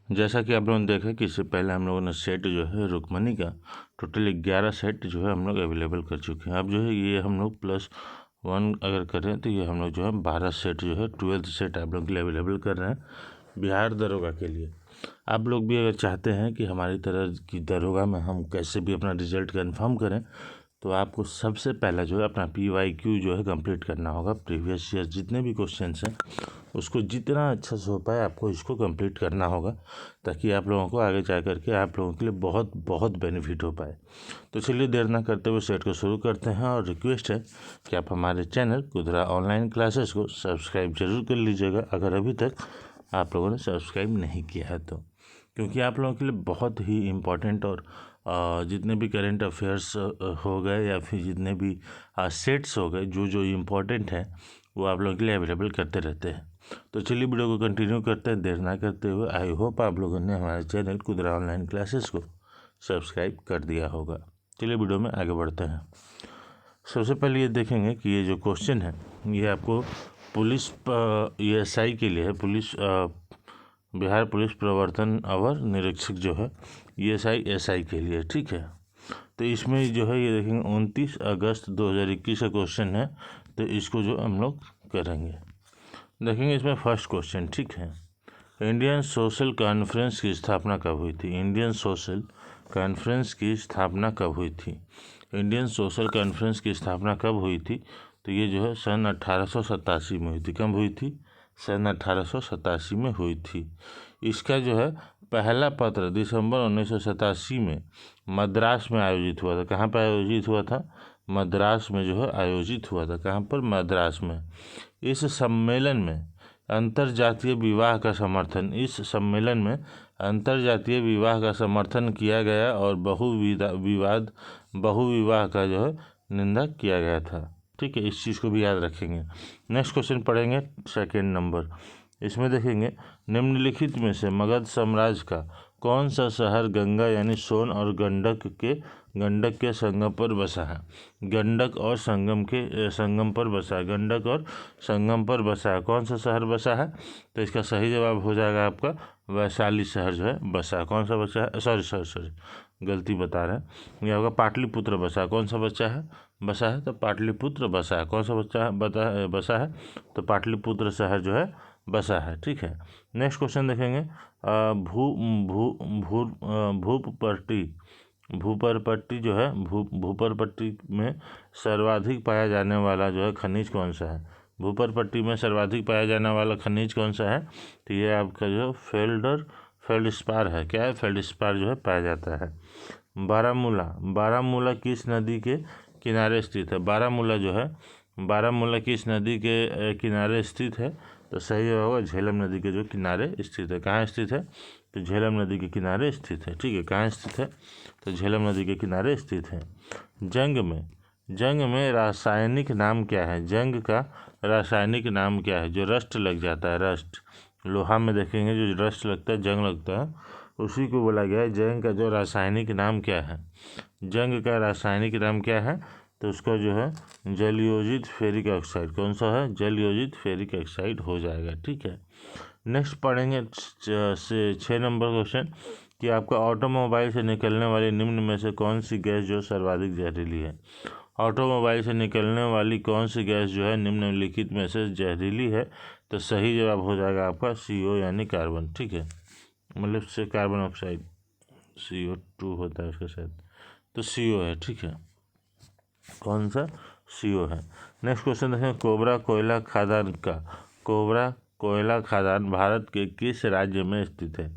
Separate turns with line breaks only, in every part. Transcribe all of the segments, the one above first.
जैसा कि आप लोगों ने देखा कि इससे पहले हम लोगों ने सेट जो है रुक्मणी का टोटल 11 सेट जो है हम लोग अवेलेबल कर चुके हैं। अब जो है ये हम लोग +1 अगर करें तो ये हम लोग जो है 12 सेट जो है 12th सेट आप लोग के लिए अवेलेबल कर रहे हैं बिहार दरोगा के लिए। आप लोग भी अगर चाहते हैं कि हमारी तरह की दरोगा में हम कैसे भी अपना रिजल्ट कन्फर्म करें, तो आपको सबसे पहला जो है अपना PYQ जो है कंप्लीट करना होगा। प्रीवियस ईयर जितने भी क्वेश्चंस हैं उसको जितना अच्छा से हो पाए आपको इसको कंप्लीट करना होगा, ताकि आप लोगों को आगे जा करके आप लोगों के लिए बहुत बहुत बेनिफिट हो पाए। तो चलिए देर ना करते हुए सेट को शुरू करते हैं, और रिक्वेस्ट है कि आप हमारे चैनल कुदरा ऑनलाइन क्लासेस को सब्सक्राइब जरूर कर लीजिएगा अगर अभी तक आप लोगों ने सब्सक्राइब नहीं किया है तो, क्योंकि आप लोगों के लिए बहुत ही इम्पोर्टेंट और जितने भी करेंट अफेयर्स हो गए या फिर जितने भी सेट्स हो गए जो जो इम्पोर्टेंट हैं वो आप लोगों के लिए अवेलेबल करते रहते हैं। तो चलिए वीडियो को कंटिन्यू करते हैं देर ना करते हुए। आई होप आप लोगों ने हमारे चैनल कुदरा ऑनलाइन क्लासेस को सब्सक्राइब कर दिया होगा। चलिए वीडियो में आगे बढ़ते हैं। सबसे पहले ये देखेंगे कि ये जो क्वेश्चन है ये आपको पुलिस ESI के लिए है, पुलिस बिहार पुलिस प्रवर्तन अवर निरीक्षक जो है ESI SI के लिए, ठीक है। तो इसमें जो है ये देखेंगे 29 अगस्त 2021 का क्वेश्चन है, तो इसको जो हम लोग करेंगे। देखेंगे इसमें फर्स्ट क्वेश्चन, ठीक है। इंडियन सोशल कॉन्फ्रेंस की स्थापना कब हुई थी? इंडियन सोशल कॉन्फ्रेंस की स्थापना कब हुई थी? इंडियन सोशल कॉन्फ्रेंस की स्थापना कब हुई थी? तो ये जो है सन 1887 में हुई थी। कब हुई थी? सन 1887 में हुई थी। इसका जो है पहला पत्र दिसंबर 1987 में मद्रास में आयोजित हुआ था। कहाँ पर आयोजित हुआ था? मद्रास में जो है आयोजित हुआ था। कहाँ पर? मद्रास में। इस सम्मेलन में अंतर्जातीय विवाह का समर्थन इस सम्मेलन में अंतर्जातीय विवाह का समर्थन किया गया और बहुविवाह का जो है निंदा किया गया था, ठीक है। इस चीज़ को भी याद रखेंगे। नेक्स्ट क्वेश्चन पढ़ेंगे सेकेंड नंबर। इसमें देखेंगे निम्नलिखित में से मगध साम्राज्य का कौन सा शहर गंगा यानी सोन और गंडक के संगम पर बसा है? गंडक और संगम पर बसा है। गंडक और संगम पर बसा है। कौन सा शहर बसा है? तो इसका सही जवाब हो जाएगा आपका वैशाली शहर जो है बसा है। कौन सा बचा है? सॉरी गलती बता रहे हैं, ये होगा पाटलिपुत्र बसा है। कौन सा बसा है? तो पाटलिपुत्र बसा है। कौन सा बसा है? तो पाटलिपुत्र शहर जो है बसा है, ठीक है। नेक्स्ट क्वेश्चन देखेंगे भू भू भू भूपपट्टी भूपरपट्टी जो है भूपरपट्टी में सर्वाधिक पाया जाने वाला जो है खनिज कौन सा है? भूपरपट्टी में सर्वाधिक पाया जाने वाला खनिज कौन सा है? तो ये आपका जो फेल्डस्पार है। क्या है? फेल्डस्पार जो है पाया जाता है। बारामूला किस नदी के किनारे स्थित है? बारामूला किस नदी के किनारे स्थित है? तो सही होगा झेलम नदी के जो किनारे स्थित है। कहाँ स्थित है? तो झेलम नदी के किनारे स्थित है, ठीक है। कहाँ स्थित है? तो झेलम नदी के किनारे स्थित है। जंग में रासायनिक नाम क्या है? जंग का रासायनिक नाम क्या है? जो रस्ट लग जाता है, रस्ट लोहा में देखेंगे जो रस्ट लगता है, जंग लगता है, उसी को बोला गया है। जंग का जो रासायनिक नाम क्या है? जंग का रासायनिक नाम क्या है? तो उसका जो है जलयोजित फेरिक ऑक्साइड। कौन सा है? जलयोजित फेरिक ऑक्साइड हो जाएगा, ठीक है। नेक्स्ट पढ़ेंगे 6 नंबर क्वेश्चन कि आपका ऑटोमोबाइल से निकलने वाली निम्न में से कौन सी गैस जो सर्वाधिक जहरीली है? ऑटोमोबाइल से निकलने वाली कौन सी गैस जो है निम्नलिखित में से जहरीली है? तो सही जवाब हो जाएगा आपका CO यानी कार्बन, ठीक है। मतलब से कार्बन ऑक्साइड CO2 होता है उसका शायद, तो CO है, ठीक है। कौन सा? CO है। नेक्स्ट क्वेश्चन देखें कोबरा कोयला खदान भारत के किस राज्य में स्थित है?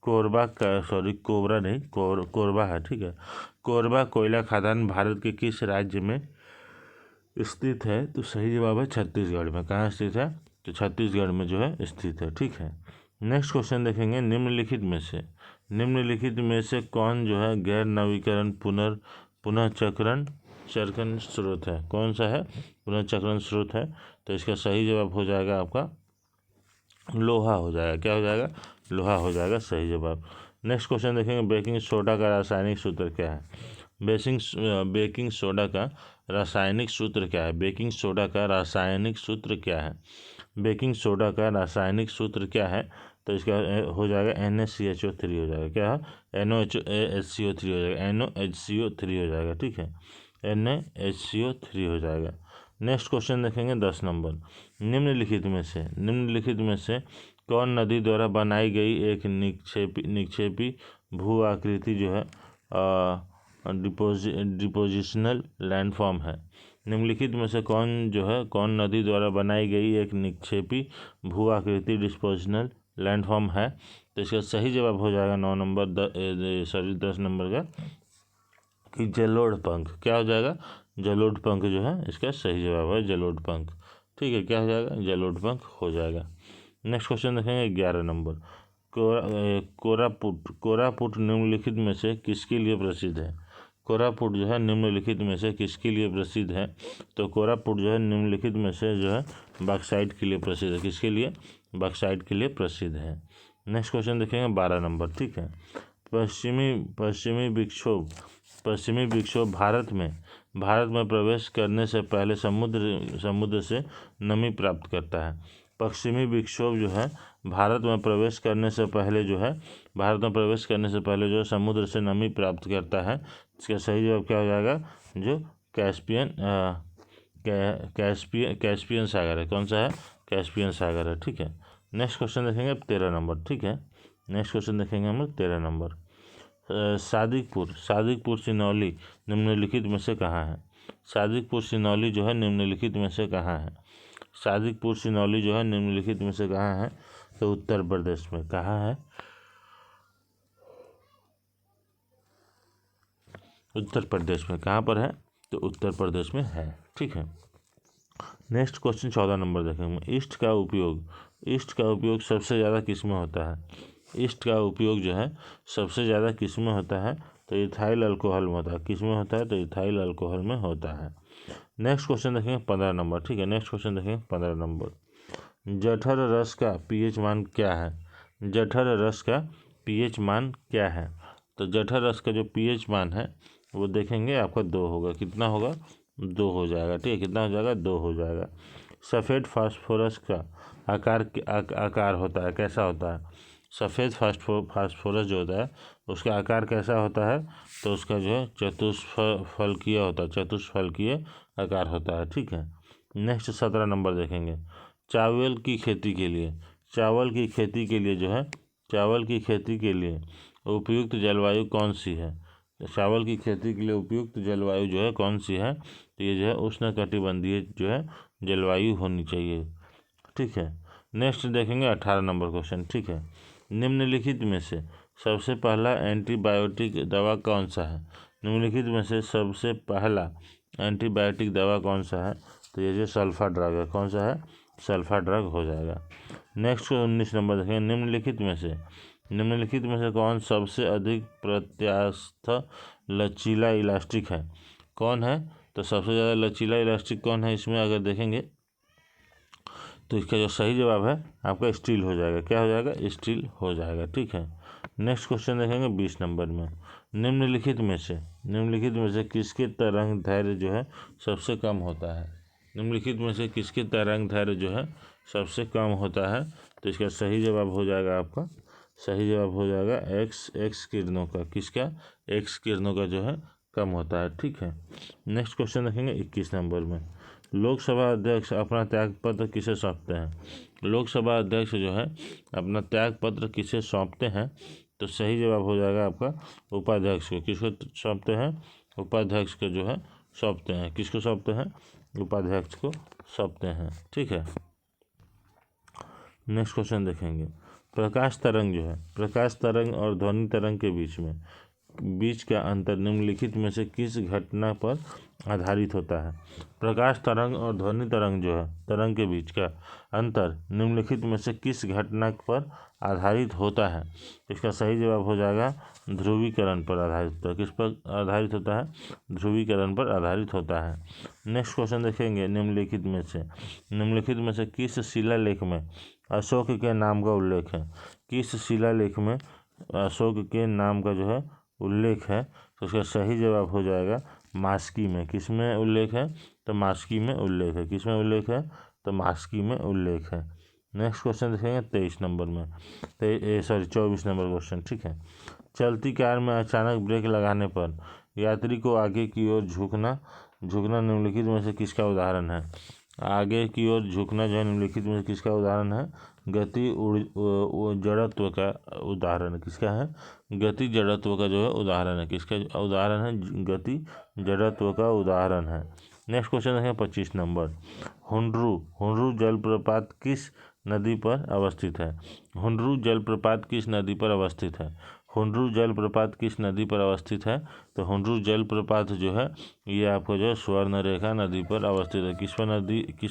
कोरबा है, ठीक है। कोरबा कोयला खदान भारत के किस राज्य में स्थित है? तो सही जवाब है छत्तीसगढ़ में। कहाँ स्थित है? तो छत्तीसगढ़ में जो है स्थित है, ठीक है। नेक्स्ट क्वेश्चन देखेंगे निम्नलिखित में से कौन जो है गैर नवीकरण पुनः चक्रण स्रोत है? कौन सा है? पुनः चक्रण स्रोत है। तो इसका सही जवाब हो जाएगा आपका लोहा हो जाएगा। क्या हो जाएगा? लोहा हो जाएगा सही जवाब। नेक्स्ट क्वेश्चन देखेंगे बेकिंग सोडा का रासायनिक सूत्र क्या है? बेकिंग सोडा का रासायनिक सूत्र क्या है? बेकिंग सोडा का रासायनिक सूत्र क्या है? बेकिंग सोडा का रासायनिक सूत्र क्या है? तो इसका हो जाएगा NaCHO3 हो जाएगा। क्या है? NaHCO3 हो जाएगा, NaHCO3 हो जाएगा। ठीक है, NaHCO3 हो जाएगा। नेक्स्ट क्वेश्चन देखेंगे 10 नंबर। निम्नलिखित में से कौन नदी द्वारा बनाई गई एक निक्षेपी भू आकृति जो है डिपोजिशनल लैंडफॉर्म है? निम्नलिखित में से कौन नदी द्वारा बनाई गई एक निक्षेपी भू आकृति डिस्पोजिशनल लैंडफॉर्म है? तो इसका सही जवाब हो जाएगा 10 नंबर का कि जलोढ़ पंख। क्या हो जाएगा? जलोढ़ पंख जो है इसका सही जवाब है, जलोढ़ पंख। ठीक है, क्या हो जाएगा? जलोढ़ पंख हो जाएगा। नेक्स्ट क्वेश्चन देखेंगे 11 नंबर। कोरापुट निम्नलिखित में से किसके लिए प्रसिद्ध है? कोरापुट जो है निम्नलिखित में से किसके लिए प्रसिद्ध है? तो कोरापुट जो है निम्नलिखित में से जो है बॉक्साइट के लिए प्रसिद्ध है। किसके लिए? बॉक्साइट के लिए प्रसिद्ध है। नेक्स्ट क्वेश्चन देखेंगे 12 नंबर। ठीक है, पश्चिमी विक्षोभ भारत में प्रवेश करने से पहले समुद्र से नमी प्राप्त करता है। पश्चिमी विक्षोभ जो है भारत में प्रवेश करने से पहले जो है समुद्र से नमी प्राप्त करता है। इसका सही जवाब क्या हो जाएगा? जो कैस्पियन सागर है। कौन सा है? कैस्पियन सागर है। ठीक है, नेक्स्ट क्वेश्चन देखेंगे अब 13 नंबर। ठीक है, नेक्स्ट क्वेश्चन देखेंगे हम 13 नंबर। सादिकपुर सिनौली निम्नलिखित में से कहाँ है? सादिकपुर सिनौली जो है निम्नलिखित में से कहाँ है? सादिकपुर सिनौली जो है निम्नलिखित में से कहाँ है? तो उत्तर प्रदेश में। कहाँ है? उत्तर प्रदेश में। कहाँ पर है? तो उत्तर प्रदेश में है। ठीक है, नेक्स्ट क्वेश्चन 14 नंबर देखेंगे। ईस्ट का उपयोग सबसे ज़्यादा किस में होता है? ईस्ट का उपयोग जो है सबसे ज़्यादा किस में होता है? तो इथाइल अल्कोहल में होता है। किस में होता है? तो इथाइल अल्कोहल में होता है। नेक्स्ट क्वेश्चन देखेंगे 15 नंबर। ठीक है, नेक्स्ट क्वेश्चन देखेंगे 15 नंबर। जठर रस का पीएच मान क्या है? जठर रस का पीएच मान क्या है? तो जठर रस का जो पीएच मान है वो देखेंगे आपका 2 होगा। कितना होगा? 2 हो जाएगा। ठीक है, कितना हो जाएगा? 2 हो जाएगा। सफ़ेद फास्फोरस का आकार होता है, कैसा होता है? सफ़ेद फास्फोरस जो होता है उसका आकार कैसा होता है? तो उसका जो है चतुष्फलकीय होता है, चतुष्फलकीय आकार होता है। ठीक है, नेक्स्ट 17 नंबर देखेंगे। चावल की खेती के लिए उपयुक्त जलवायु कौन सी है? चावल की खेती के लिए उपयुक्त जलवायु जो है कौन सी है? तो ये जो है उष्णकटिबंधीय जो है जलवायु होनी चाहिए। ठीक है, नेक्स्ट देखेंगे 18 नंबर क्वेश्चन। ठीक है, निम्नलिखित में से सबसे पहला एंटीबायोटिक दवा कौन सा है? निम्नलिखित में से सबसे पहला एंटीबायोटिक दवा कौन सा है? तो ये जो सल्फा ड्रग है। कौन सा है? सल्फा ड्रग हो जाएगा। नेक्स्ट 19 नंबर देखेंगे। निम्नलिखित में से कौन सबसे अधिक प्रत्यास्थ लचीला इलास्टिक है? कौन है? तो सबसे ज़्यादा लचीला इलास्टिक कौन है इसमें अगर देखेंगे तो इसका जो सही जवाब है आपका स्टील हो जाएगा। क्या हो जाएगा? स्टील हो जाएगा। ठीक है, नेक्स्ट क्वेश्चन देखेंगे 20 नंबर में। निम्नलिखित में से किसके तरंग धैर्य जो है सबसे कम होता है? निम्नलिखित में से किसके तरंग धैर्य जो है सबसे कम होता है? तो इसका सही जवाब हो जाएगा आपका, सही जवाब हो जाएगा एक्स किरणों का। किसका? एक्स किरणों का जो है कम होता है। ठीक है, नेक्स्ट क्वेश्चन देखेंगे 21 नंबर में। लोकसभा अध्यक्ष अपना त्यागपत्र किसे सौंपते हैं? लोकसभा अध्यक्ष जो है अपना त्यागपत्र किसे सौंपते हैं? तो सही जवाब हो जाएगा आपका उपाध्यक्ष को। किसको सौंपते हैं? उपाध्यक्ष को जो है सौंपते हैं। किसको सौंपते हैं? उपाध्यक्ष को सौंपते हैं। ठीक है, नेक्स्ट क्वेश्चन देखेंगे। प्रकाश तरंग और ध्वनि तरंग के बीच का अंतर निम्नलिखित में से किस घटना पर आधारित होता है? प्रकाश तरंग और ध्वनि तरंग जो है तरंग के बीच का अंतर निम्नलिखित में से किस घटना पर आधारित होता है? इसका सही जवाब हो जाएगा ध्रुवीकरण पर आधारित होता है। किस पर आधारित होता है? ध्रुवीकरण पर आधारित होता है। नेक्स्ट क्वेश्चन देखेंगे। निम्नलिखित में से किस शिलालेख में अशोक के नाम का उल्लेख है? किस शिलालेख में अशोक के नाम का जो है उल्लेख है? तो उसका सही जवाब हो जाएगा मास्की में। किस में उल्लेख है? तो मास्की में उल्लेख है। किस में उल्लेख है? तो मास्की में उल्लेख है। नेक्स्ट क्वेश्चन देखेंगे 23 नंबर में, 24 नंबर क्वेश्चन, ठीक है। चलती कार में अचानक ब्रेक लगाने पर यात्री को आगे की ओर झुकना निम्नलिखित में से किसका उदाहरण है? आगे की ओर झुकना जो है निम्नलिखित में से किसका उदाहरण है? गति जड़त्व का उदाहरण किसका है? गति जड़त्व का जो है उदाहरण है। किसका उदाहरण है? गति जड़त्व का उदाहरण है। नेक्स्ट क्वेश्चन है 25 नंबर। हुंड्रू जलप्रपात किस नदी पर अवस्थित है? हुंड्रू जलप्रपात किस नदी पर अवस्थित है? हुंड्रू जलप्रपात किस नदी पर अवस्थित है? तो हुंड्रू जलप्रपात जो है ये आपको जो है स्वर्णरेखा नदी पर अवस्थित है। किस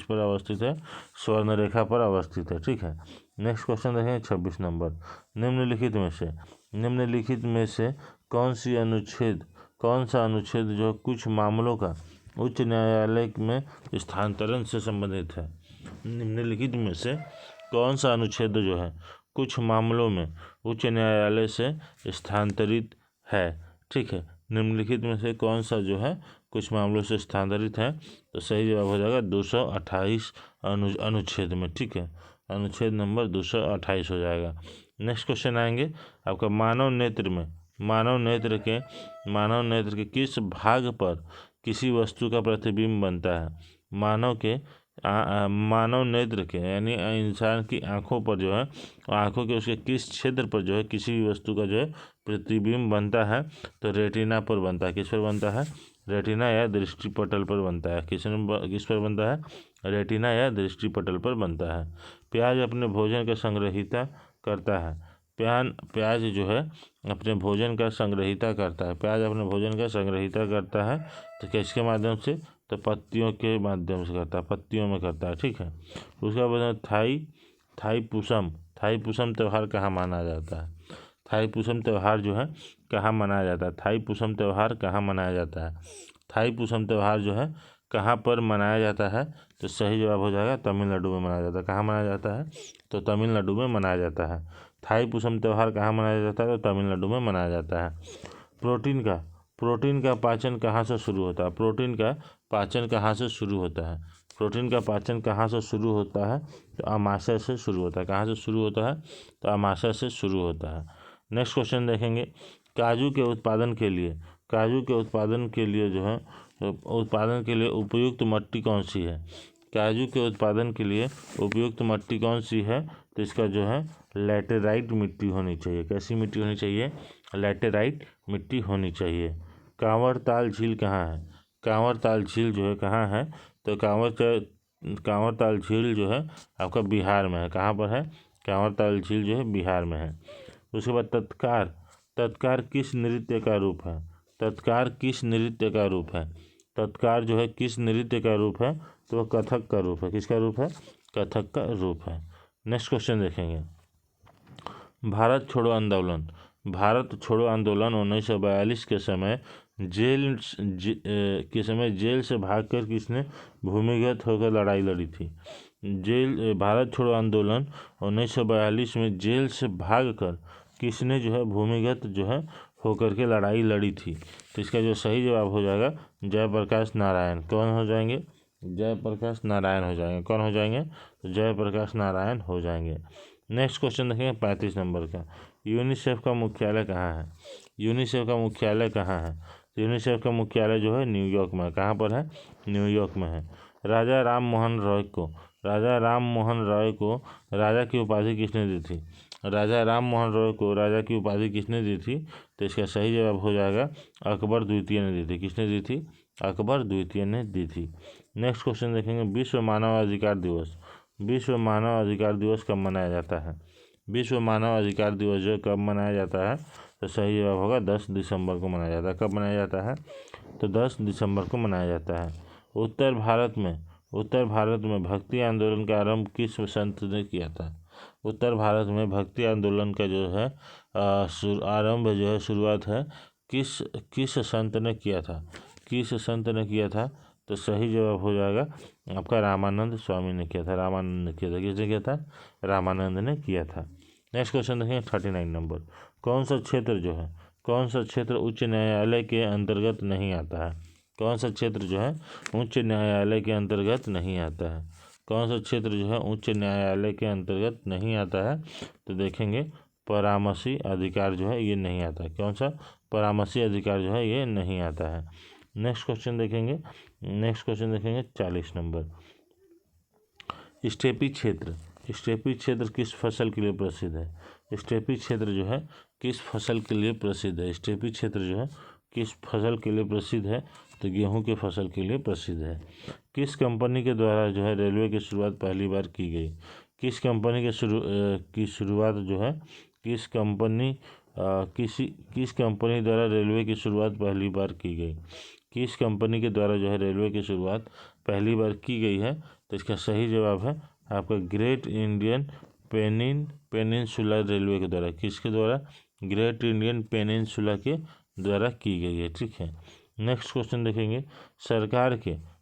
पर अवस्थित है? स्वर्णरेखा पर अवस्थित है, ठीक है। नेक्स्ट क्वेश्चन देखें 26 नंबर। निम्नलिखित में से कौन सा अनुच्छेद जो कुछ मामलों का उच्च न्यायालय में स्थानांतरण से संबंधित है? निम्नलिखित में से कौन सा अनुच्छेद जो है कुछ मामलों में उच्च न्यायालय से स्थानांतरित है, ठीक है। निम्नलिखित में से कौन सा जो है कुछ मामलों से स्थानांतरित है? तो सही जवाब हो जाएगा 228 अनुच्छेद में, ठीक है। अनुच्छेद नंबर 228 हो जाएगा। नेक्स्ट क्वेश्चन आएंगे आपका मानव नेत्र के किस भाग पर किसी वस्तु का प्रतिबिंब बनता है? मानव नेत्र के यानी इंसान की आंखों पर जो है आंखों के उसके किस क्षेत्र पर जो है किसी भी वस्तु का जो है प्रतिबिंब बनता है? तो रेटिना पर बनता है। किस पर बनता है? रेटिना या दृष्टिपटल पर बनता है। किस पर बनता है? रेटिना या दृष्टिपटल पर बनता है। प्याज अपने भोजन का संग्रहिता करता है। प्याज जो है अपने भोजन का संग्रहिता करता है। प्याज अपने भोजन का संग्रहिता करता है तो किसके माध्यम से? तो पत्तियों के माध्यम से करता है, पत्तियों में करता है, ठीक है। उसके बाद थाईपुसम त्यौहार कहाँ माना जाता है? थाईपुसम त्यौहार जो है कहाँ मनाया जाता है? थाईपुसम त्यौहार कहाँ मनाया जाता है? थाईपुसम त्यौहार जो है कहाँ पर मनाया जाता है? तो सही जवाब हो जाएगा तमिलनाडु में मनाया जाता है। कहाँ मनाया जाता है? तो तमिलनाडु में मनाया जाता है। थाईपुसम त्यौहार कहाँ मनाया जाता है? तो तमिलनाडु में मनाया जाता है। प्रोटीन का पाचन कहाँ से शुरू होता है? प्रोटीन का पाचन कहाँ से शुरू होता है? प्रोटीन का पाचन कहाँ से शुरू होता है? तो आमाशय से शुरू होता है। कहाँ से शुरू होता है? तो आमाशय से शुरू होता है। नेक्स्ट क्वेश्चन देखेंगे काजू के उत्पादन के लिए उपयुक्त मट्टी कौन सी है? काजू के उत्पादन के लिए उपयुक्त मट्टी कौन सी है? तो इसका जो है लैटेराइट मिट्टी होनी चाहिए। कैसी मिट्टी होनी चाहिए? लैटेराइट मिट्टी होनी चाहिए। कांवरताल झील कहाँ है? कांवरताल झील जो है कहाँ है? तो कांवरताल झील जो है आपका बिहार में है। कहाँ पर है? कांवरताल झील जो है बिहार में है। उसके बाद तत्कार किस नृत्य का रूप है? तत्कार किस नृत्य का रूप है? तत्कार जो है किस नृत्य का रूप है? तो वह कथक का रूप है। किसका रूप है? कथक का रूप है। नेक्स्ट क्वेश्चन देखेंगे भारत छोड़ो आंदोलन 1942 के समय जेल से भागकर किसने भूमिगत होकर लड़ाई लड़ी थी? भारत छोड़ो आंदोलन 1942 में जेल से भागकर किसने जो है भूमिगत जो है होकर के लड़ाई लड़ी थी? तो इसका जो सही जवाब हो जाएगा जयप्रकाश नारायण। कौन हो जाएंगे? जयप्रकाश नारायण हो जाएंगे। कौन हो जाएंगे? तो जयप्रकाश नारायण हो जाएंगे। नेक्स्ट क्वेश्चन देखेंगे 35 नंबर का। यूनिसेफ का मुख्यालय कहाँ है? यूनिसेफ का मुख्यालय कहाँ है? यूनिसेफ का मुख्यालय जो है न्यूयॉर्क में। कहाँ पर है? न्यूयॉर्क में है। राजा राम मोहन रॉय को राजा की उपाधि किसने दी थी? राजा राम मोहन रॉय को राजा की उपाधि किसने दी थी? तो इसका सही जवाब हो जाएगा अकबर द्वितीय ने दी थी। किसने दी थी? अकबर द्वितीय ने दी थी। नेक्स्ट क्वेश्चन देखेंगे विश्व मानव अधिकार दिवस कब मनाया जाता है? विश्व मानव अधिकार दिवस जो कब मनाया जाता है? तो सही जवाब होगा 10 दिसंबर को मनाया जाता है। कब मनाया जाता है? तो 10 दिसंबर को मनाया जाता है। उत्तर भारत में भक्ति आंदोलन का आरंभ किस संत ने किया था? उत्तर भारत में भक्ति आंदोलन का जो है आरंभ जो है शुरुआत है किस संत ने किया था? किस संत ने किया था? तो सही जवाब हो जाएगा आपका रामानंद स्वामी ने किया था। रामानंद ने किया था। किसने किया था? रामानंद ने किया था। नेक्स्ट क्वेश्चन देखें 39 नंबर। कौन सा क्षेत्र उच्च न्यायालय के अंतर्गत नहीं आता है? कौन सा क्षेत्र जो है उच्च न्यायालय के अंतर्गत नहीं आता है? कौन सा क्षेत्र जो है उच्च न्यायालय के अंतर्गत नहीं आता है? तो देखेंगे परामर्शी अधिकार जो है ये नहीं आता है। कौन सा? परामर्शी अधिकार जो है ये नहीं आता है। नेक्स्ट क्वेश्चन देखेंगे 40 नंबर। स्टेपी क्षेत्र किस फसल के लिए प्रसिद्ध है? स्टेपी क्षेत्र जो है किस फसल के लिए प्रसिद्ध है? स्टेपी क्षेत्र जो है किस फसल के लिए प्रसिद्ध है? तो गेहूं के फसल के लिए प्रसिद्ध है। किस कंपनी के द्वारा जो है रेलवे की शुरुआत पहली बार की गई? किस कंपनी की शुरुआत जो है किस कंपनी द्वारा रेलवे की शुरुआत पहली बार की गई? किस कंपनी के द्वारा जो है रेलवे की शुरुआत पहली बार की गई है? तो इसका सही जवाब है आपका ग्रेट इंडियन पेनिनसुला रेलवे के द्वारा। किसके द्वारा? ग्रेट इंडियन पेनिनसुला के द्वारा की गई है। ठीक है। नेक्स्ट क्वेश्चन देखेंगे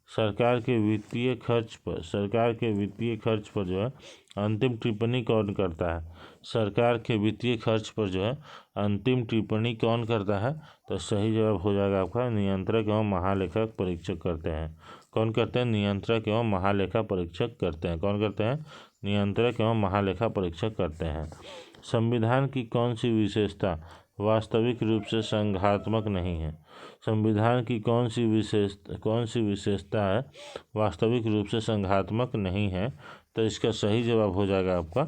सरकार के वित्तीय खर्च पर जो है अंतिम टिप्पणी कौन करता है? सरकार के वित्तीय खर्च पर जो है अंतिम टिप्पणी कौन करता है? तो सही जवाब हो जाएगा आपका नियंत्रक एवं महालेखा परीक्षक करते हैं। कौन करते हैं? नियंत्रक एवं महालेखा परीक्षक करते हैं। कौन करते हैं? नियंत्रक एवं महालेखा परीक्षक करते हैं। संविधान की कौन सी विशेषता वास्तविक रूप से संघात्मक नहीं है? संविधान की कौन सी विशेषता है वास्तविक रूप से संघात्मक नहीं है? तो इसका सही जवाब हो जाएगा आपका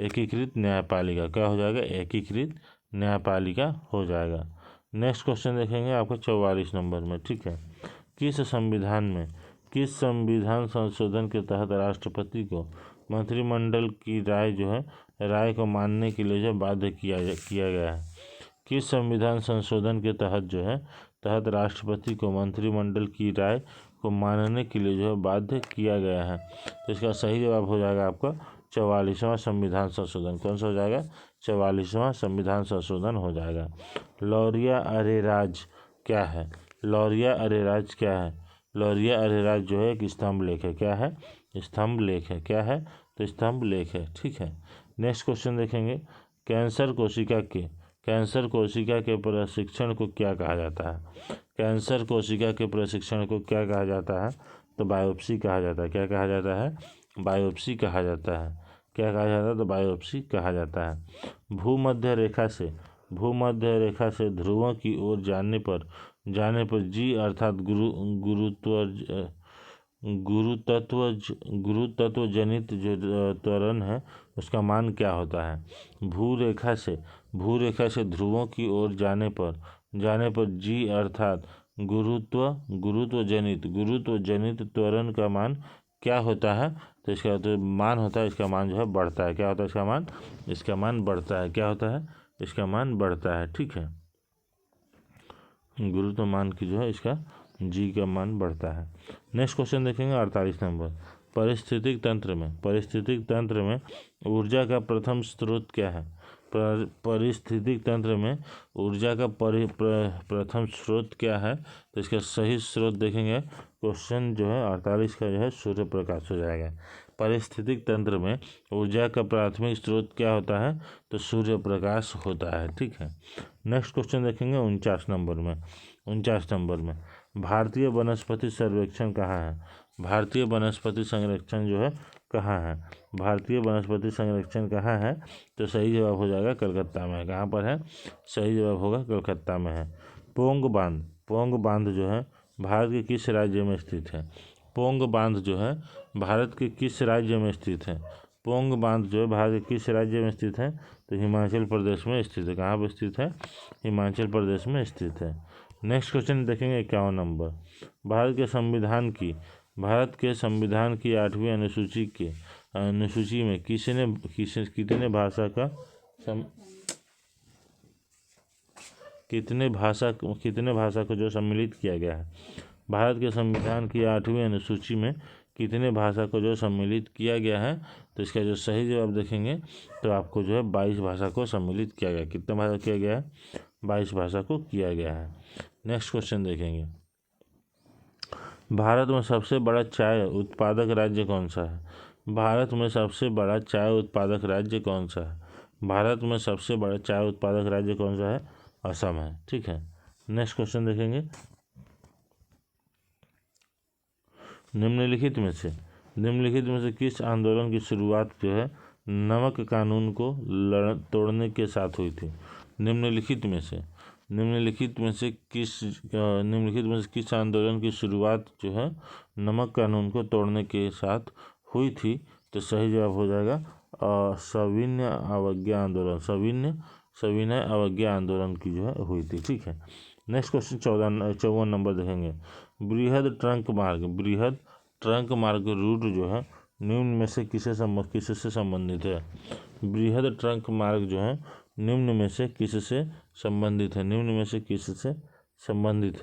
एकीकृत न्यायपालिका। क्या हो जाएगा? एकीकृत न्यायपालिका हो जाएगा। नेक्स्ट क्वेश्चन देखेंगे आपका 44 नंबर में। ठीक है। किस संविधान संशोधन के तहत राष्ट्रपति को मंत्रिमंडल की राय को मानने के लिए जो बाध्य किया गया है? किस संविधान संशोधन के तहत राष्ट्रपति को मंत्रिमंडल की राय को मानने के लिए जो है बाध्य किया गया है? तो इसका सही जवाब हो जाएगा आपका 44वां संविधान संशोधन। कौन सा हो जाएगा? 44वां संविधान संशोधन हो जाएगा। लौरिया अरेराज क्या है? लौरिया अरेराज जो है एक स्तंभ लेख है। क्या है? स्तंभ लेख है। क्या है? तो स्तंभ लेख है। ठीक है। नेक्स्ट क्वेश्चन देखेंगे कैंसर कोशिका के प्रशिक्षण को क्या कहा जाता है? कैंसर कोशिका के प्रशिक्षण को क्या कहा जाता है? तो बायोप्सी कहा जाता है। क्या कहा जाता है? बायोप्सी कहा जाता है। क्या कहा जाता है? तो बायोप्सी कहा जाता है। भूमध्य रेखा से ध्रुवों की ओर जाने पर जी अर्थात गुरुतत्व जनित जो त्वरण है उसका मान क्या होता है? भू रेखा से ध्रुवों की ओर जाने पर जी अर्थात गुरुत्व जनित त्वरण का मान क्या होता है? तो इसका तो मान होता है, इसका मान जो है बढ़ता है। क्या होता है? इसका मान बढ़ता है। क्या होता है? इसका मान बढ़ता है। ठीक है। गुरुत्व मान की जो है इसका जी का मान बढ़ता है। नेक्स्ट क्वेश्चन देखेंगे 48 नंबर। पारिस्थितिक तंत्र में ऊर्जा का प्रथम स्रोत क्या है? पारिस्थितिक तंत्र में ऊर्जा का प्रथम स्रोत क्या है? तो इसका सही स्रोत देखेंगे क्वेश्चन जो है 48 का जो है सूर्य प्रकाश हो जाएगा। पारिस्थितिक तंत्र में ऊर्जा का प्राथमिक स्रोत क्या होता है? तो सूर्य प्रकाश होता है। ठीक है। नेक्स्ट क्वेश्चन देखेंगे 49 नंबर में भारतीय वनस्पति सर्वेक्षण कहाँ है? भारतीय वनस्पति संरक्षण जो है कहाँ है? भारतीय वनस्पति संरक्षण कहाँ है? तो सही जवाब हो जाएगा कलकत्ता में। कहाँ पर है? सही जवाब होगा कलकत्ता में है। पोंग बांध जो है भारत के किस राज्य में स्थित है? पोंग बांध जो है भारत के किस राज्य में स्थित है? पोंग बांध जो है भारत के किस राज्य में स्थित है? तो हिमाचल प्रदेश में स्थित है। कहाँ पर स्थित है? हिमाचल प्रदेश में स्थित है। नेक्स्ट क्वेश्चन देखेंगे 51 नंबर। भारत के संविधान की 8वीं अनुसूची में कितने भाषा को जो सम्मिलित किया गया है? भारत के संविधान की 8वीं अनुसूची में कितने भाषा को जो सम्मिलित किया गया है? तो इसका जो सही जवाब देखेंगे तो आपको जो है 22 भाषा को सम्मिलित किया गया। कितना भाषा किया गया है? 22 भाषा को किया गया है। नेक्स्ट क्वेश्चन देखेंगे भारत में सबसे बड़ा चाय उत्पादक राज्य कौन सा है? भारत में सबसे बड़ा चाय उत्पादक राज्य कौन सा है? भारत में सबसे बड़ा चाय उत्पादक राज्य कौन सा है? असम है। ठीक है। नेक्स्ट क्वेश्चन देखेंगे निम्नलिखित में से निम्नलिखित में से किस आंदोलन की शुरुआत जो है नमक कानून को तोड़ने के साथ हुई थी? निम्नलिखित में से किस आंदोलन की शुरुआत जो है नमक कानून को तोड़ने के साथ हुई थी? तो सही जवाब हो जाएगा सविनय अवज्ञा आंदोलन। सविनय अवज्ञा आंदोलन की जो है हुई थी। ठीक है, नेक्स्ट क्वेश्चन 54 नंबर देखेंगे। बृहद ट्रंक मार्ग रूट जो है निम्न में से किससे संबंधित है? बृहद ट्रंक मार्ग जो है निम्न में से किससे संबंधित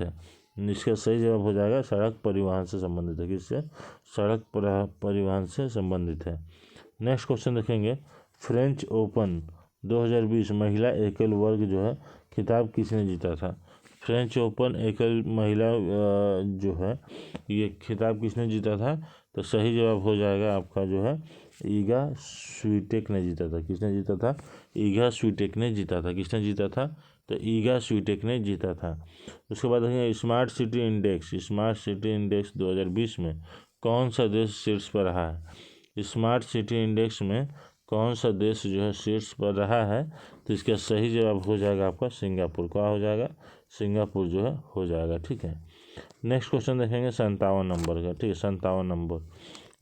है? इसका सही जवाब हो जाएगा सड़क परिवहन से संबंधित है। किससे? सड़क परिवहन से संबंधित है। नेक्स्ट क्वेश्चन देखेंगे। फ्रेंच ओपन 2020 महिला एकल वर्ग जो है खिताब किसने जीता था? फ्रेंच ओपन एकल महिला जो है ये खिताब किसने जीता था? तो सही जवाब हो जाएगा आपका जो है ईगा स्वीटेक ने जीता था। किसने जीता था? ईगा स्वीटेक ने जीता था। किसने जीता था? तो ईगा स्वीटेक ने जीता था। उसके बाद देखेंगे स्मार्ट सिटी इंडेक्स 2020 में कौन सा देश शीर्ष पर रहा है? स्मार्ट सिटी इंडेक्स में कौन सा देश जो है शीर्ष पर रहा है? तो इसका सही जवाब हो जाएगा आपका सिंगापुर। क्या हो जाएगा? सिंगापुर जो है हो जाएगा। ठीक है, नेक्स्ट क्वेश्चन देखेंगे 57 नंबर का। ठीक है, 57 नंबर।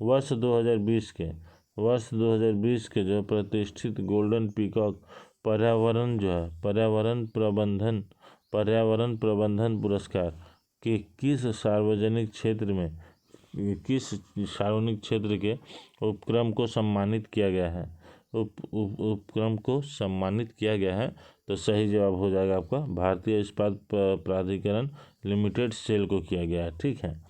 वर्ष 2020 के जो प्रतिष्ठित गोल्डन पीकॉक पर्यावरण प्रबंधन पुरस्कार के किस सार्वजनिक क्षेत्र के उपक्रम को सम्मानित किया गया है? उपक्रम को सम्मानित किया गया है। तो सही जवाब हो जाएगा आपका भारतीय इस्पात प्राधिकरण लिमिटेड सेल को किया गया है। ठीक है,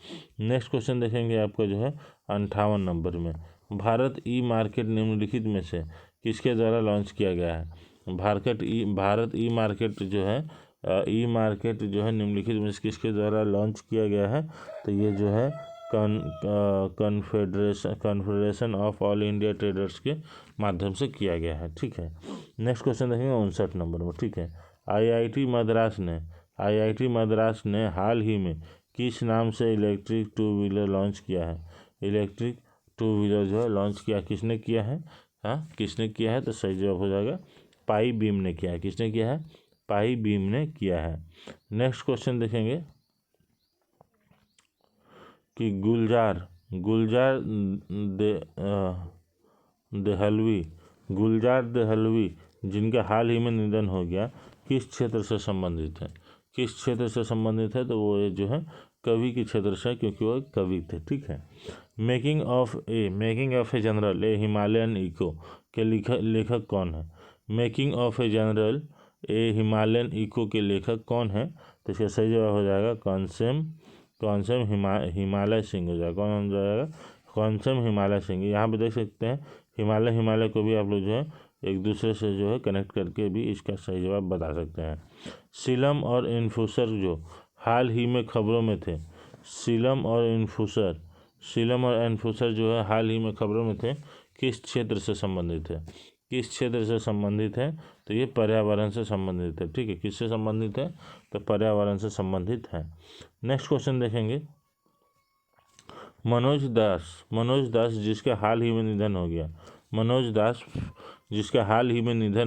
नेक्स्ट क्वेश्चन देखेंगे आपका जो है 58 नंबर में। भारत ई मार्केट निम्नलिखित में से किसके द्वारा लॉन्च किया गया है? भारत ई मार्केट जो है निम्नलिखित में से किसके द्वारा लॉन्च किया गया है? तो ये जो है confederation of all India traders के माध्यम से किया गया है। ठीक है, नेक्स्ट क्वेश्चन देखेंगे 59 नंबर में। ठीक है, आईआईटी मद्रास ने हाल ही में किस नाम से इलेक्ट्रिक टू व्हीलर लॉन्च किया है? इलेक्ट्रिक टू व्हीलर जो है लॉन्च किया किसने किया है? किसने किया है? तो सही जवाब हो जाएगा पाई बीम ने किया है। किसने किया है? पाई बीम ने किया है। नेक्स्ट क्वेश्चन देखेंगे कि गुलजार देहलवी जिनका हाल ही में निधन हो गया किस क्षेत्र से संबंधित है? तो वो ये जो है कवि के क्षेत्र से, क्योंकि वो कवि थे। ठीक है, making of a general a Himalayan echo के लेखक कौन है? Making of a general a Himalayan echo के लेखक कौन है? तो इसका सही जवाब हो जाएगा कौनसम हिमालय सिंह हो जाएगा। कौन हो जाएगा? कौनसम हिमालय सिंह। यहाँ पे देख सकते हैं हिमालय को भी आप लोग जो है एक दूसरे से जो है कनेक्ट करके भी इसका सही जवाब बता सकते हैं। सीलम और इन्फूसर जो हाल ही में खबरों में थे, सीलम और इन्फूसर जो है हाल ही में खबरों में थे, किस क्षेत्र से संबंधित है? तो ये पर्यावरण से संबंधित है। ठीक है, किससे संबंधित है? तो पर्यावरण से संबंधित है। नेक्स्ट क्वेश्चन देखेंगे। मनोज दास जिसका हाल ही में निधन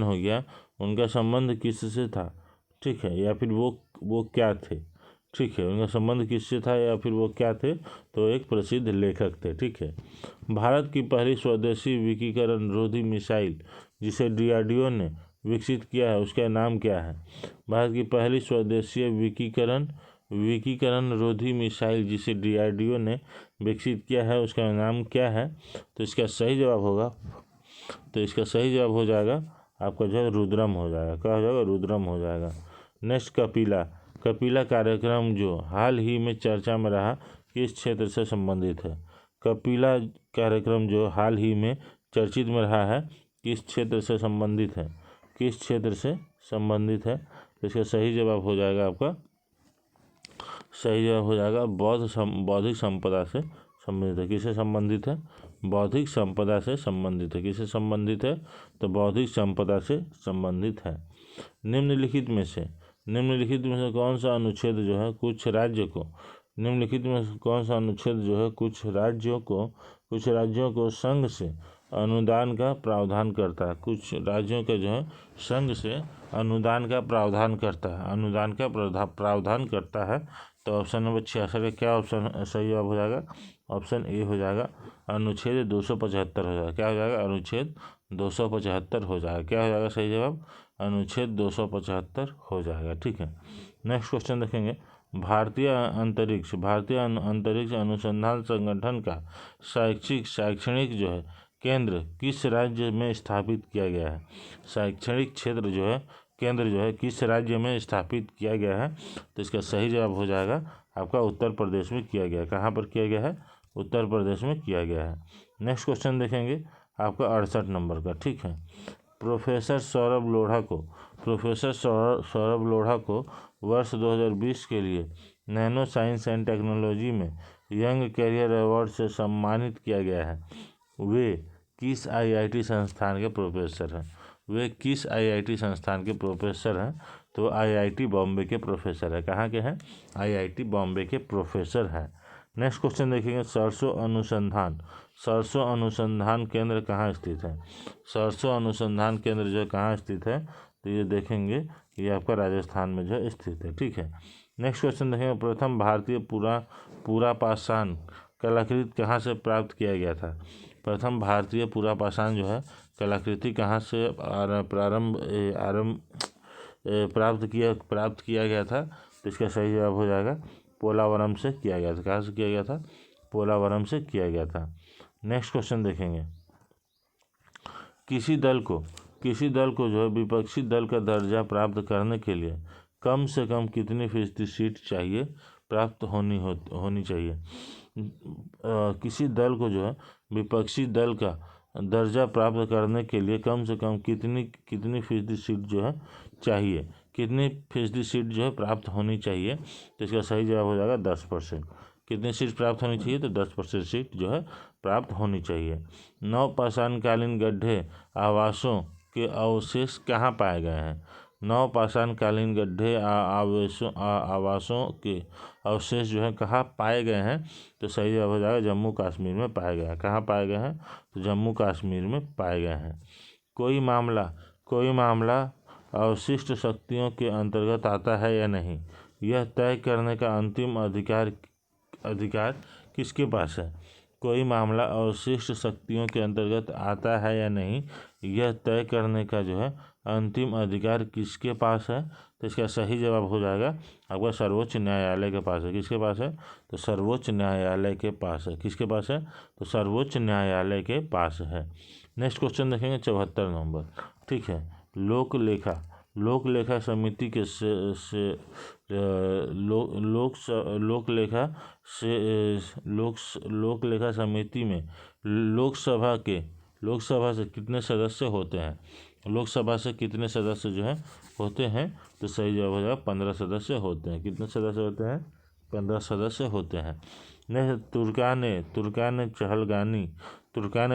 हो गया उनका संबंध किससे था? ठीक है, या फिर वो क्या थे? ठीक है, उनका संबंध किससे था या फिर वो क्या थे? तो एक प्रसिद्ध लेखक थे। ठीक है, भारत की पहली स्वदेशी विकिरण रोधी मिसाइल जिसे DRDO ने विकसित किया है उसका नाम क्या है? भारत की पहली स्वदेशी विकिरण रोधी मिसाइल जिसे DRDO ने विकसित किया है उसका नाम क्या है? तो इसका सही जवाब हो जाएगा आपका जो है रुद्रम हो जाएगा। क्या हो जाएगा? रुद्रम हो जाएगा। नेक्स्ट कपिला कार्यक्रम जो हाल ही में चर्चा में रहा किस क्षेत्र से संबंधित है? कपिला कार्यक्रम जो हाल ही में चर्चित में रहा है किस क्षेत्र से संबंधित है? तो इसका सही जवाब हो जाएगा आपका बौद्धिक संपदा से संबंधित है। किससे संबंधित है? बौद्धिक संपदा से संबंधित है। किससे संबंधित है? तो बौद्धिक संपदा से संबंधित है। निम्नलिखित में से कौन सा अनुच्छेद जो है कुछ राज्यों को कुछ राज्यों को संघ से अनुदान का प्रावधान करता है, कुछ राज्यों के जो है संघ से अनुदान का प्रावधान करता है। तो ऑप्शन नंबर 66 का क्या ऑप्शन सही जवाब हो जाएगा? ऑप्शन ए हो जाएगा, अनुच्छेद 275 हो जाएगा। क्या हो जाएगा? अनुच्छेद 275 हो जाएगा। क्या हो जाएगा सही जवाब? अनुच्छेद 275 हो जाएगा। ठीक है, नेक्स्ट क्वेश्चन देखेंगे। भारतीय अंतरिक्ष अनुसंधान संगठन का शैक्षणिक जो है केंद्र किस राज्य में स्थापित किया गया है? शैक्षणिक क्षेत्र जो है केंद्र जो है किस राज्य में स्थापित किया गया है? तो इसका सही जवाब हो जाएगा आपका उत्तर प्रदेश में किया गया है। कहाँ पर किया गया है? उत्तर प्रदेश में किया गया है। नेक्स्ट क्वेश्चन देखेंगे आपका 68 नंबर का। ठीक है, प्रोफेसर सौरभ लोढ़ा को वर्ष 2020 के लिए नैनो साइंस एंड टेक्नोलॉजी में यंग कैरियर अवार्ड से सम्मानित किया गया है। वे किस आईआईटी संस्थान के प्रोफेसर हैं? तो आईआईटी बॉम्बे के प्रोफेसर है। कहाँ के हैं? आईआईटी बॉम्बे के प्रोफेसर हैं। नेक्स्ट क्वेश्चन देखेंगे। सरसों अनुसंधान केंद्र कहाँ स्थित है? सरसों अनुसंधान केंद्र जो कहाँ स्थित है? तो ये देखेंगे, ये आपका राजस्थान में जो स्थित है। ठीक है, नेक्स्ट क्वेश्चन देखेंगे। प्रथम भारतीय पूरा पाषाण कलाकृति कहाँ से प्राप्त किया गया था? प्रथम भारतीय पूरा पाषाण जो है कलाकृति कहाँ से प्राप्त किया गया था? तो इसका सही जवाब हो जाएगा पोलावरम से किया गया था। कहाँ से किया गया था? पोलावरम से किया गया था। नेक्स्ट क्वेश्चन देखेंगे। किसी दल को जो है विपक्षी दल का दर्जा प्राप्त करने के लिए कम से कम कितनी फीसदी सीट प्राप्त होनी चाहिए? किसी दल को जो है विपक्षी दल का दर्जा प्राप्त करने के लिए कम से कम कितनी फीसदी सीट जो है चाहिए? कितनी फीसदी सीट जो है प्राप्त होनी चाहिए? तो इसका सही जवाब हो जाएगा 10%। कितनी सीट प्राप्त होनी चाहिए? तो 10% सीट जो है प्राप्त होनी चाहिए। नवपाषाणकालीन गड्ढे आवासों के अवशेष कहाँ पाए गए हैं? नवपाषाणकालीन गड्ढे आवासों के अवशेष जो है कहाँ पाए गए हैं? तो सही जवाब हो जाएगा जम्मू कश्मीर में पाए गए हैं। कहाँ पाए गए हैं? तो जम्मू कश्मीर में पाए गए हैं। कोई मामला अवशिष्ट शक्तियों के अंतर्गत आता है या नहीं, यह तय करने का अंतिम अधिकार किसके पास है? कोई मामला अवशिष्ट शक्तियों के अंतर्गत आता है या नहीं, यह तय करने का जो है अंतिम अधिकार किसके पास है? तो इसका सही जवाब हो जाएगा आपका सर्वोच्च न्यायालय के पास है। किसके पास है? तो सर्वोच्च न्यायालय के पास है। किसके पास है? तो सर्वोच्च न्यायालय के पास है। नेक्स्ट क्वेश्चन देखेंगे 74 नंबर। ठीक है, लोक लेखा समिति के लोक लेखा समिति में लोकसभा से कितने सदस्य होते हैं? लोकसभा से कितने सदस्य जो है होते हैं? तो सही जवाब हो जाएगा 15 सदस्य होते हैं। कितने सदस्य होते हैं? 15 सदस्य होते हैं। नेक्स्ट, तुर्कान ए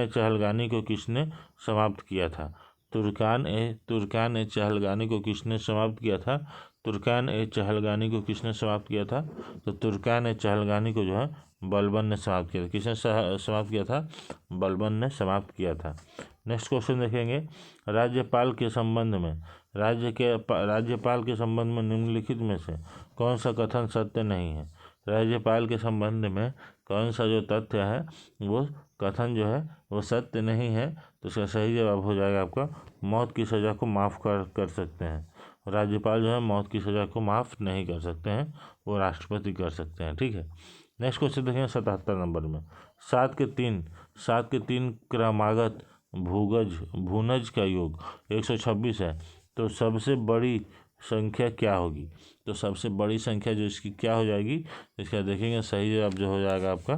चहलगानी को किसने समाप्त किया था? तुर्कान ए चहलगानी को किसने समाप्त किया था? तुर्कान ए चहलगानी को किसने समाप्त किया था? तो तुर्कान ए चहलगानी को जो है बलबन ने समाप्त किया था। किसने समाप्त किया था? बलबन ने समाप्त किया था। नेक्स्ट क्वेश्चन देखेंगे। राज्यपाल के संबंध में निम्नलिखित में से कौन सा कथन सत्य नहीं है? राज्यपाल के संबंध में कौन सा जो तथ्य है वो कथन जो है वो सत्य नहीं है? तो इसका सही जवाब हो जाएगा आपका मौत की सज़ा को माफ़ कर सकते हैं। राज्यपाल जो है मौत की सज़ा को माफ़ नहीं कर सकते हैं, वो राष्ट्रपति कर सकते हैं। ठीक है, नेक्स्ट क्वेश्चन देखेंगे 77 नंबर में। 7 के 3 क्रमागत भूनज का योग 126 है, तो सबसे बड़ी संख्या क्या होगी? तो सबसे बड़ी संख्या जो इसकी क्या हो जाएगी? इसका देखेंगे सही जवाब जो हो जाएगा आपका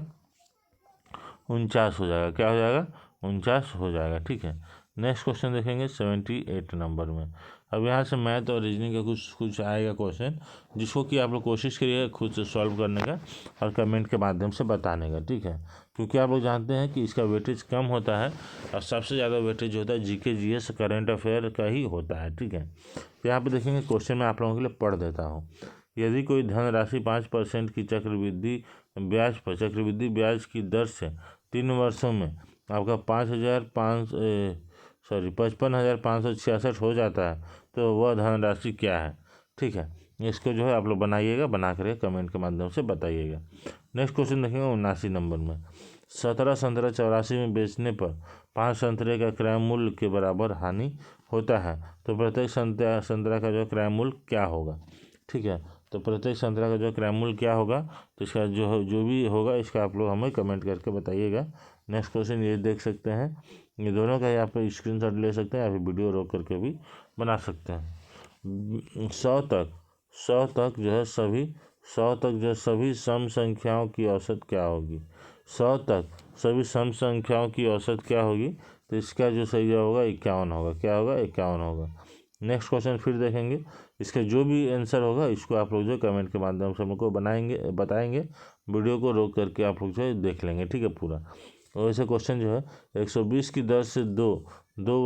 49 हो जाएगा। क्या हो जाएगा? 49 हो जाएगा। ठीक है, नेक्स्ट क्वेश्चन देखेंगे 78 नंबर में। अब यहाँ से मैथ और रीजनिंग का कुछ आएगा क्वेश्चन, जिसको कि आप लोग कोशिश करिएगा खुद से सॉल्व करने का और कमेंट के माध्यम से बताने का। ठीक है, क्योंकि आप लोग जानते हैं कि इसका वेटेज कम होता है और सबसे ज़्यादा वेटेज होता है जीके जीएस करेंट अफेयर का ही होता है। ठीक है, तो यहाँ पर देखेंगे क्वेश्चन मैं आप लोगों के लिए पढ़ देता हूँ। यदि कोई धनराशि 5% की चक्रवृद्धि ब्याज की दर से 3 वर्षों में आपका 55,566 हो जाता है, तो वह धनराशि क्या है। ठीक है, इसको जो है आप लोग बनाइएगा, बना कर कमेंट के माध्यम से बताइएगा। नेक्स्ट क्वेश्चन देखेंगे 79 नंबर में। 17 संतरा 84 में बेचने पर 5 संतरे का क्रय मूल्य के बराबर हानि होता है, तो प्रत्येक संतरा का जो क्रय मूल्य क्या होगा। ठीक है, तो प्रत्येक संतरा का जो क्रय मूल्य क्या होगा, तो इसका जो भी होगा इसका आप लोग हमें कमेंट करके बताइएगा। नेक्स्ट क्वेश्चन ये देख सकते हैं, ये दोनों का यहाँ पे स्क्रीनशॉट ले सकते हैं या फिर वीडियो रोक करके भी बना सकते हैं। 100 तक जो है सभी सम संख्याओं की औसत क्या होगी। 100 तक सभी सम संख्याओं की औसत क्या होगी, तो इसका जो सही होगा 51 होगा। क्या होगा, 51 होगा। नेक्स्ट क्वेश्चन फिर देखेंगे, इसका जो भी आंसर होगा इसको आप लोग जो कमेंट के माध्यम से हमको बताएंगे। वीडियो को रोक करके आप लोग जो है देख लेंगे। ठीक है पूरा। और ऐसे क्वेश्चन जो है 120 की दर से दो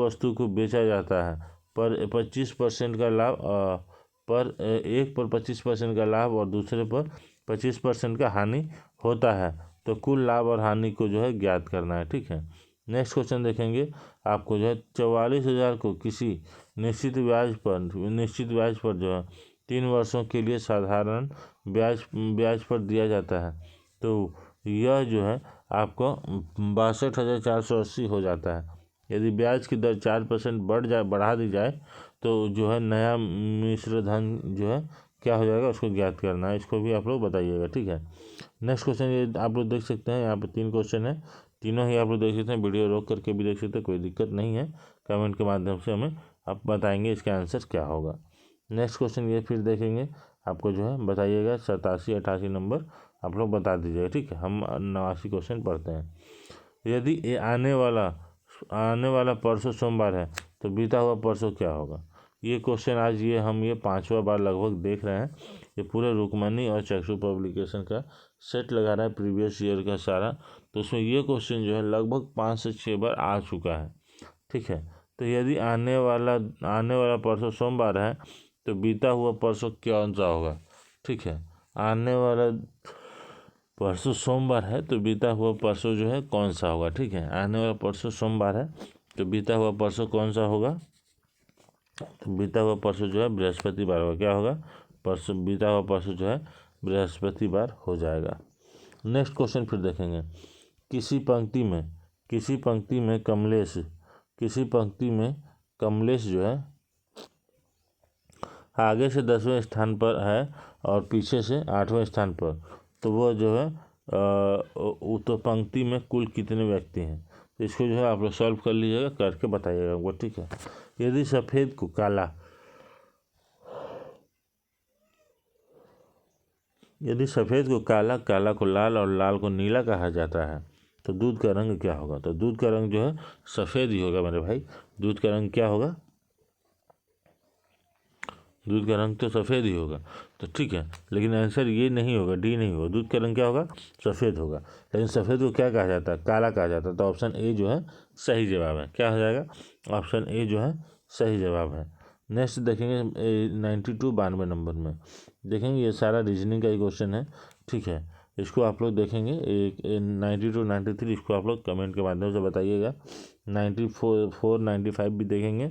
वस्तु को बेचा जाता है, पर 25% का लाभ एक पर 25% का लाभ और दूसरे पर 25% का हानि होता है, तो कुल लाभ और हानि को जो है ज्ञात करना है। ठीक है, नेक्स्ट क्वेश्चन देखेंगे, आपको जो है 44,000 को किसी निश्चित ब्याज पर जो है 3 वर्षों के लिए साधारण ब्याज पर दिया जाता है, तो यह जो है आपको 62,480 हो जाता है। यदि ब्याज की दर 4% बढ़ा दी जाए, तो जो है नया मिश्र धन जो है क्या हो जाएगा, उसको ज्ञात करना है। इसको भी आप लोग बताइएगा। ठीक है, नेक्स्ट क्वेश्चन ये आप लोग देख सकते हैं, यहाँ पे 3 क्वेश्चन है, तीनों ही आप लोग देख सकते हैं, वीडियो रोक करके भी देख सकते हैं, कोई दिक्कत नहीं है। कमेंट के माध्यम से हमें आप बताएंगे इसका आंसर क्या होगा। नेक्स्ट क्वेश्चन ये फिर देखेंगे, आपको जो है बताइएगा 87 88 नंबर आप लोग बता दीजिएगा। ठीक है, हम 89 क्वेश्चन पढ़ते हैं। यदि ये आने वाला परसों सोमवार है, तो बीता हुआ परसों क्या होगा। ये क्वेश्चन आज ये 5वां बार लगभग देख रहे हैं। ये पूरे रुक्मणी और चक्षु पब्लिकेशन का सेट लगा रहा है प्रीवियस ईयर का सारा, तो उसमें ये क्वेश्चन जो है लगभग 5 से 6 बार आ चुका है। ठीक है, तो यदि आने वाला परसों सोमवार है, तो बीता हुआ परसों कौन सा होगा। ठीक है, आने वाला परसों सोमवार है, तो बीता हुआ परसों जो है कौन सा होगा। ठीक है, आने वाला परसों सोमवार है, तो बीता हुआ परसों कौन सा होगा, तो बीता हुआ परसों जो है बृहस्पतिवार होगा। क्या होगा, बीता हुआ परसों जो है बृहस्पतिवार हो जाएगा। नेक्स्ट क्वेश्चन फिर देखेंगे, किसी पंक्ति में कमलेश जो है आगे से 10वें स्थान पर है और पीछे से 8वें स्थान पर, तो वो जो है तो पंक्ति में कुल कितने व्यक्ति हैं, तो इसको जो है आप लोग सॉल्व कर लीजिएगा, करके बताइएगा वो। ठीक है, यदि सफ़ेद को काला, काला को लाल और लाल को नीला कहा जाता है, तो दूध का रंग क्या होगा। तो दूध का रंग जो है सफ़ेद ही होगा मेरे भाई। दूध का रंग क्या होगा, दूध का रंग तो सफ़ेद ही होगा। तो ठीक है, लेकिन आंसर ये नहीं होगा, डी नहीं होगा। दूध का रंग क्या होगा, सफ़ेद होगा। लेकिन सफ़ेद को क्या कहा जाता है, काला कहा जाता है। तो ऑप्शन ए जो है सही जवाब है। क्या हो जाएगा, ऑप्शन ए जो है सही जवाब है। नेक्स्ट देखेंगे 92 नंबर में देखेंगे, ये सारा रीजनिंग का ही क्वेश्चन है। ठीक है, इसको आप लोग देखेंगे 92 93, इसको आप लोग कमेंट के माध्यम से बताइएगा। 94 95 भी देखेंगे,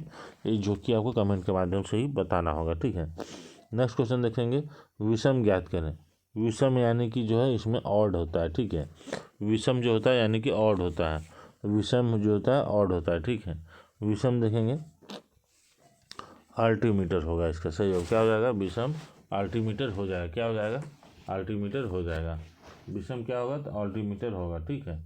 जो कि आपको कमेंट के माध्यम से ही बताना होगा। ठीक है, नेक्स्ट क्वेश्चन देखेंगे, विषम ज्ञात करें। विषम यानी कि जो है इसमें ऑड होता है। ठीक है, विषम जो होता है यानी कि ऑड होता है, विषम जो होता है ऑड होता है। ठीक है, विषम देखेंगे अल्टीमीटर होगा इसका सही होगा। क्या हो जाएगा, विषम अल्टीमीटर हो जाएगा। क्या हो जाएगा, अल्टीमीटर हो जाएगा। विषम क्या होगा, तो अल्टीमीटर होगा। ठीक है,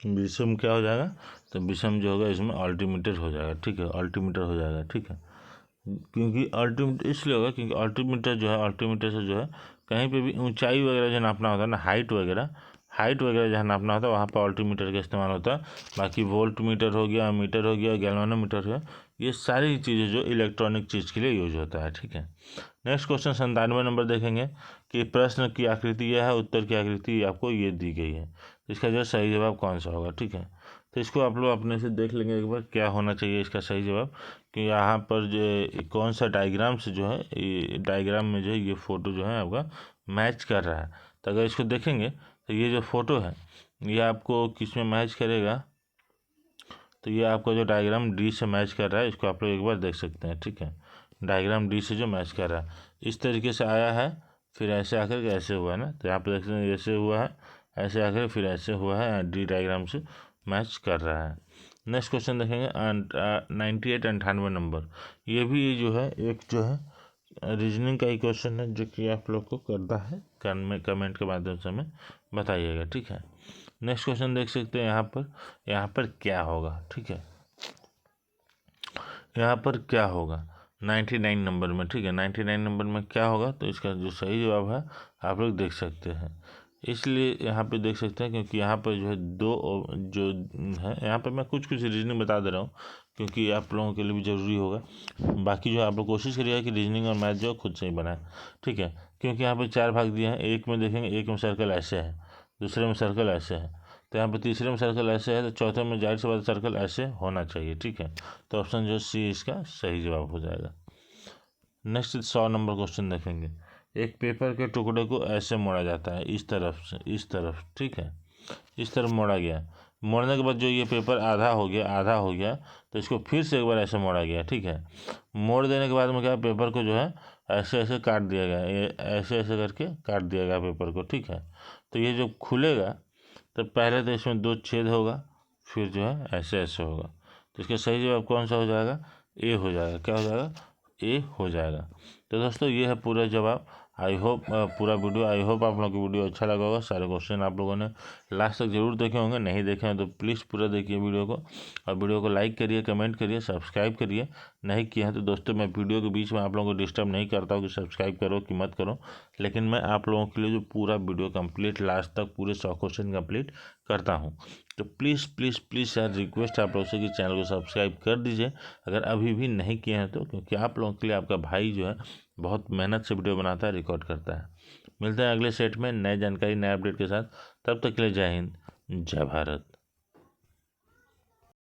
विषम क्या हो जाएगा, तो विषम जो होगा इसमें अल्टीमीटर हो जाएगा। ठीक है, अल्टीमीटर हो जाएगा। ठीक है, क्योंकि अल्टीमीटर इसलिए होगा क्योंकि अल्टीमीटर से जो है कहीं पे भी ऊंचाई वगैरह जो नापना होता है ना, हाइट वगैरह जहाँ नापना होता है वहाँ पर अल्टीमीटर का इस्तेमाल होता है। बाकी वोल्ट मीटर हो गया, मीटर हो गया, गैल्वानोमीटर हो गया, ये सारी चीज़ें जो इलेक्ट्रॉनिक चीज़ के लिए यूज होता है। ठीक है, नेक्स्ट क्वेश्चन 97 नंबर देखेंगे कि प्रश्न की आकृति यह है, उत्तर की आकृति आपको ये दी गई है, इसका जो सही जवाब कौन सा होगा। ठीक है, तो इसको आप लोग अपने से देख लेंगे एक बार क्या होना चाहिए इसका सही जवाब, कि यहाँ पर जो कौन सा डायग्राम से जो है ये डायग्राम में जो है ये फ़ोटो जो है आपका मैच कर रहा है। तो अगर इसको देखेंगे तो ये जो फ़ोटो है ये आपको किस में मैच करेगा, तो ये आपका जो डायग्राम डी से मैच कर रहा है, इसको आप लोग एक बार देख सकते हैं। ठीक है, डायग्राम डी से जो मैच कर रहा है इस तरीके से आया है, फिर ऐसे आकर के ऐसे हुआ है ना, तो यहाँ पे देख सकते हैं ऐसे हुआ है, ऐसे आकर फिर ऐसे हुआ है, डी डायग्राम से मैच कर रहा है। नेक्स्ट क्वेश्चन देखेंगे 98 98 नंबर। ये भी जो है एक जो है रीजनिंग का ही क्वेश्चन है जो कि आप लोग को करना है, कमेंट के माध्यम से हमें बताइएगा। ठीक है, नेक्स्ट क्वेश्चन देख सकते हैं यहाँ पर क्या होगा। ठीक है, यहाँ पर क्या होगा 99 नंबर में। ठीक है, 99 नंबर में क्या होगा, तो इसका जो सही जवाब है आप लोग देख सकते हैं। इसलिए यहाँ पे देख सकते हैं क्योंकि यहाँ पर जो है दो जो है, यहाँ पर मैं कुछ रीजनिंग बता दे रहा हूँ क्योंकि आप लोगों के लिए भी ज़रूरी होगा। बाकी जो आप लोग कोशिश करिएगा कि रीजनिंग और मैथ जो खुद से ही बनाए। ठीक है, क्योंकि यहाँ पर 4 भाग दिए हैं, एक में देखेंगे एक में सर्कल ऐसे है, दूसरे में सर्कल ऐसे है, तो यहाँ पर तीसरे में सर्कल ऐसे है, तो चौथे में जाहिर सी बात सर्कल ऐसे होना चाहिए। ठीक है, तो ऑप्शन जो सी इसका सही जवाब हो जाएगा। नेक्स्ट 100 नंबर क्वेश्चन देखेंगे। एक पेपर के टुकड़े को ऐसे मोड़ा जाता है, इस तरफ से इस तरफ। ठीक है, इस तरफ मोड़ा गया, मोड़ने के बाद जो ये पेपर आधा हो गया, तो इसको फिर से एक बार ऐसे मोड़ा गया। ठीक है, मोड़ देने के बाद में क्या पेपर को जो है ऐसे ऐसे काट दिया गया, ये ऐसे ऐसे करके काट दिया गया पेपर को। ठीक है, तो ये जो खुलेगा तो पहले तो इसमें 2 छेद होगा, फिर जो है ऐसे ऐसे होगा, तो इसका सही जवाब कौन सा हो जाएगा, ए हो जाएगा। क्या हो जाएगा, ए हो जाएगा। तो दोस्तों ये है पूरा जवाब। आई होप पूरा वीडियो, आई होप आप लोगों को वीडियो अच्छा लगा होगा। सारे क्वेश्चन आप लोगों ने लास्ट तक जरूर देखे होंगे, नहीं देखे हैं तो प्लीज़ पूरा देखिए वीडियो को, और वीडियो को लाइक करिए, कमेंट करिए, सब्सक्राइब करिए। नहीं किए हैं तो दोस्तों मैं वीडियो के बीच में आप लोगों को डिस्टर्ब नहीं करता हूँ कि सब्सक्राइब करो कि मत करो, लेकिन मैं आप लोगों के लिए जो पूरा वीडियो कंप्लीट लास्ट तक पूरे 100 क्वेश्चन कंप्लीट करता हूँ। तो प्लीज़ प्लीज़ प्लीज़ यार रिक्वेस्ट आप लोगों से कि चैनल को सब्सक्राइब कर दीजिए अगर अभी भी नहीं किए हैं तो, क्योंकि आप लोगों के लिए आपका भाई जो है बहुत मेहनत से वीडियो बनाता है, रिकॉर्ड करता है। मिलते हैं अगले सेट में नए जानकारी नए अपडेट के साथ, तब तक के लिए जय हिंद, जय भारत।